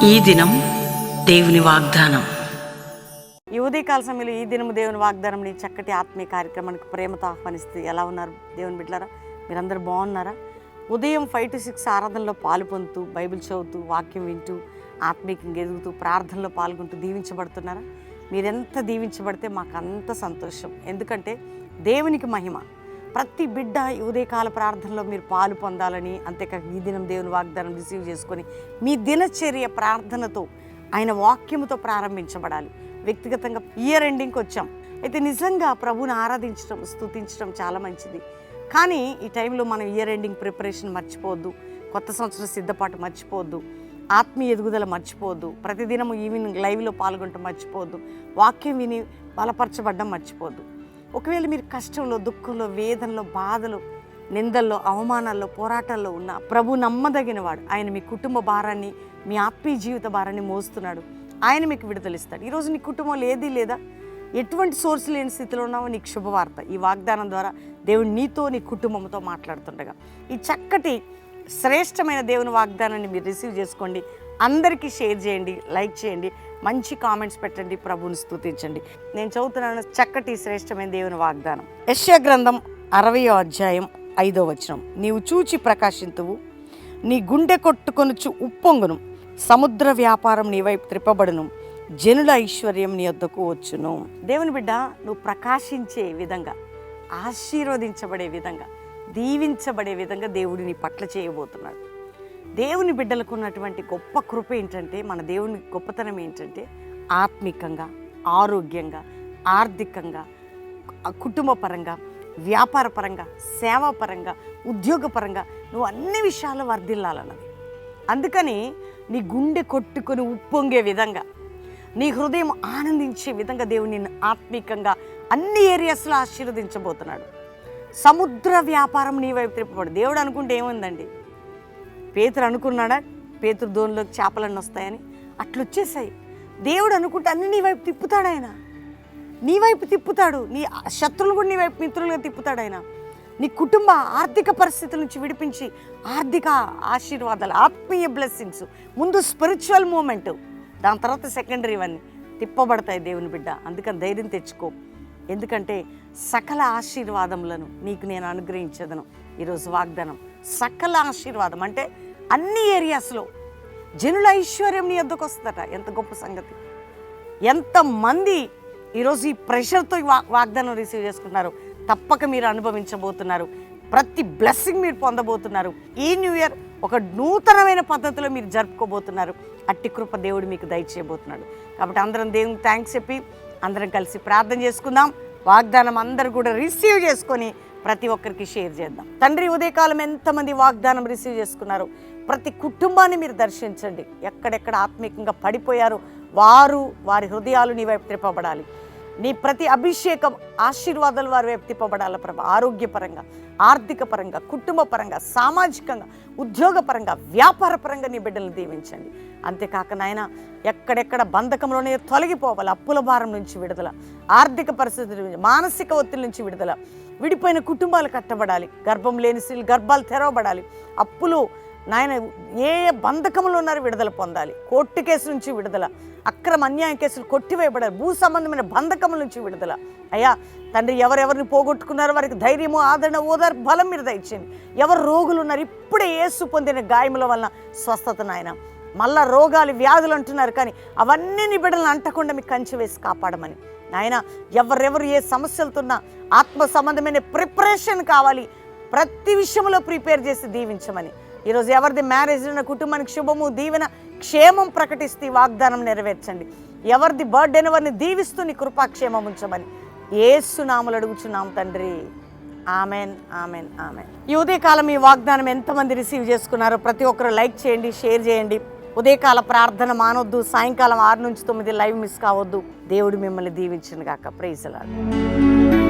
ఈ దినం దేవుని వాగ్దానం. ఈ ఉదయకాల సమయంలో ఈ దినము దేవుని వాగ్దానం చక్కటి ఆత్మీయ కార్యక్రమానికి ప్రేమతో ఆహ్వానిస్తూ ఎలా ఉన్నారు దేవుని బిడ్డలారా? మీరందరూ బాగున్నారా? ఉదయం 5 to 6 ఆరాధనలో పాలు పొందుతూ, బైబిల్ చదువుతూ, వాక్యం వింటూ, ఆత్మీయంగా ఎదుగుతూ, ప్రార్థనలో పాల్గొంటూ దీవించబడుతున్నారా? మీరెంత దీవించబడితే మాకు అంత సంతోషం. ఎందుకంటే దేవునికి మహిమ. ప్రతి బిడ్డ ఈ ఉదయకాల ప్రార్థనలో మీరు పాలు పొందాలని, అంతేకాక ఈ దినం దేవుని వాగ్దానం రిసీవ్ చేసుకొని మీ దినచర్య ప్రార్థనతో ఆయన వాక్యముతో ప్రారంభించబడాలి. వ్యక్తిగతంగా ఇయర్ ఎండింగ్కి వచ్చాం. అయితే నిజంగా ప్రభువుని ఆరాధించడం, స్తుతించడం చాలా మంచిది. కానీ ఈ టైంలో మనం ఇయర్ ఎండింగ్ ప్రిపరేషన్ మర్చిపోవద్దు, కొత్త సంవత్సరం సిద్ధపాటు మర్చిపోవద్దు, ఆత్మీయ ఎదుగుదల మర్చిపోవద్దు, ప్రతిదినము ఈవినింగ్ లైవ్లో పాల్గొనడం మర్చిపోవద్దు, వాక్యం విని బలపరచబడ్డం మర్చిపోవద్దు. ఒకవేళ మీరు కష్టంలో, దుఃఖంలో, వేదనలో, బాధలో, నిందల్లో, అవమానాల్లో, పోరాటాల్లో ఉన్న ప్రభు నమ్మదగినవాడు. ఆయన మీ కుటుంబ భారాన్ని, మీ ఆత్మీయ జీవిత భారాన్ని మోస్తున్నాడు. ఆయన మీకు విడుదలిస్తాడు. ఈరోజు నీ కుటుంబంలో ఏదీ లేదా, ఎటువంటి సోర్స్ లేని స్థితిలో ఉన్నావో నీకు శుభవార్త. ఈ వాగ్దానం ద్వారా దేవుడు నీతో, నీ కుటుంబంతో మాట్లాడుతుండగా ఈ చక్కటి శ్రేష్టమైన దేవుని వాగ్దానాన్ని మీరు రిసీవ్ చేసుకోండి. అందరికీ షేర్ చేయండి, లైక్ చేయండి, మంచి కామెంట్స్ పెట్టండి, ప్రభువుని స్తుతించండి. నేను చదువుతున్నాను చక్కటి శ్రేష్టమైన దేవుని వాగ్దానం. యెషయా గ్రంథం 60వ అధ్యాయం 5వ వచనం. నీవు చూచి ప్రకాశింతువు, నీ గుండె కొట్టుకొనుచు ఉప్పొంగును, సముద్ర వ్యాపారం నీ వైపు త్రిప్పబడును, జనుల ఐశ్వర్యం నీ వద్దకు వచ్చును. దేవుని బిడ్డ, నువ్వు ప్రకాశించే విధంగా, ఆశీర్వదించబడే విధంగా, దీవించబడే విధంగా దేవుడు నీ పట్ల చేయబోతున్నాడు. దేవుని బిడ్డలకు ఉన్నటువంటి గొప్ప కృప ఏంటంటే, మన దేవుని గొప్పతనం ఏంటంటే, ఆత్మికంగా, ఆరోగ్యంగా, ఆర్థికంగా, కుటుంబపరంగా, వ్యాపారపరంగా, సేవాపరంగా, ఉద్యోగపరంగా నువ్వు అన్ని విషయాల్లో వర్ధిల్లాలన్నది. అందుకని నీ గుండె కొట్టుకొని ఉప్పొంగే విధంగా, నీ హృదయం ఆనందించే విధంగా దేవుడు నిన్ను ఆత్మికంగా అన్ని ఏరియాస్లో ఆశీర్వదించబోతున్నాడు. సముద్ర వ్యాపారం నీ వైపు తిప్పబడు. దేవుడు అనుకుంటే ఏముందండి? పేతురు అనుకున్నాడా పేతురు దోనిలోకి చేపలన్నీ వస్తాయని? అట్లా వచ్చేసాయి. దేవుడు అనుకుంటే అన్ని నీ వైపు తిప్పుతాడు. ఆయన నీ వైపు తిప్పుతాడు. నీ శత్రువులు కూడా నీ వైపు మిత్రులుగా తిప్పుతాడు. ఆయన నీ కుటుంబ ఆర్థిక పరిస్థితుల నుంచి విడిపించి ఆర్థిక ఆశీర్వాదాలు, ఆత్మీయ బ్లెస్సింగ్స్, ముందు స్పిరిచువల్ మూమెంట్, దాని తర్వాత సెకండరీ ఇవన్నీ తిప్పబడతాయి దేవుని బిడ్డ. అందుకని ధైర్యం తెచ్చుకో. ఎందుకంటే సకల ఆశీర్వాదములను నీకు నేను అనుగ్రహించదను. ఈరోజు వాగ్దానం సకల ఆశీర్వాదం అంటే అన్ని ఏరియాస్లో జనుల ఐశ్వర్యం నీ వద్దకు వస్తుందట. ఎంత గొప్ప సంగతి! ఎంతమంది ఈరోజు ఈ ప్రెషర్తో వాగ్దానం రిసీవ్ చేసుకుంటున్నారు. తప్పక మీరు అనుభవించబోతున్నారు. ప్రతి బ్లెస్సింగ్ మీరు పొందబోతున్నారు. ఈ న్యూ ఇయర్ ఒక నూతనమైన పద్ధతిలో మీరు జరుపుకోబోతున్నారు. అట్టి కృప దేవుడు మీకు దయచేయబోతున్నాడు. కాబట్టి అందరం దేవునికి థ్యాంక్స్ చెప్పి అందరం కలిసి ప్రార్థన చేసుకుందాం. వాగ్దానం అందరూ కూడా రిసీవ్ చేసుకొని ప్రతి ఒక్కరికి షేర్ చేద్దాం. తండ్రి, ఉదయకాలం ఎంతమంది వాగ్దానం రిసీవ్ చేసుకున్నారు, ప్రతి కుటుంబాన్ని మీరు దర్శించండి. ఎక్కడెక్కడ ఆత్మీయంగా పడిపోయారో వారి హృదయాలు నీ వైపు తిప్పబడాలి. నీ ప్రతి అభిషేకం, ఆశీర్వాదాలు వారి వైపు తిప్పబడాలి ప్రభా. ఆరోగ్యపరంగా, ఆర్థిక పరంగా, కుటుంబ పరంగా, సామాజికంగా, ఉద్యోగపరంగా, వ్యాపారపరంగా నీ బిడ్డలను దీవించండి. అంతేకాక నాయన, ఎక్కడెక్కడ బంధకంలోనే తొలగిపోవాలి. అప్పుల భారం నుంచి విడుదల, ఆర్థిక పరిస్థితుల నుంచి, మానసిక ఒత్తిడి నుంచి విడుదల, విడిపోయిన కుటుంబాలు కట్టబడాలి, గర్భం లేని స్త్రీలు గర్భాలు తెరవబడాలి, అప్పులు నాయన ఏ బంధకంలో ఉన్నారో విడుదల పొందాలి, కోర్టు కేసు నుంచి విడుదల, అక్రమ అన్యాయ కేసులు కొట్టివేయబడాలి, భూ సంబంధమైన బంధకముల నుంచి విడుదల. అయ్యా తండ్రి, ఎవరెవరిని పోగొట్టుకున్నారో వారికి ధైర్యము, ఆదరణ, ఓదార్పు, బలం మీరు దయచేయండి. ఎవరు రోగులు ఉన్నారు, ఇప్పుడే యేసు పొందిన గాయముల వలన స్వస్థత నాయన. మళ్ళా రోగాలు, వ్యాధులు అంటున్నారు, కానీ అవన్నీ నీ బిడ్డలను అంటకుండా మీకు కంచె వేసి కాపాడమని నాయన. ఎవరెవరు ఏ సమస్యలతోన్నా ఆత్మ సంబంధమైన ప్రిపరేషన్ కావాలి, ప్రతి విషయంలో ప్రిపేర్ చేసి దీవించమని. ఈరోజు ఎవరిది మ్యారేజ్ ఉన్న కుటుంబానికి శుభము, దీవెన, క్షేమం ప్రకటిస్తూ వాగ్దానం నెరవేర్చండి. ఎవరిది బర్త్డేని వారిని దీవిస్తూ నీ కృపాక్షేమం ఉంచమని యేసు నామములో అడుగుచున్నాం తండ్రి. Amen, amen, amen. ఈ ఉదయకాలం ఈ వాగ్దానం ఎంతమంది రిసీవ్ చేసుకున్నారో ప్రతి ఒక్కరు లైక్ చేయండి, షేర్ చేయండి. ఉదయకాల ప్రార్థన మానొద్దు. సాయంకాలం 6 నుంచి 9 లైవ్ మిస్ కావద్దు. దేవుడు మిమ్మల్ని దీవించును గాక. Praise the lord.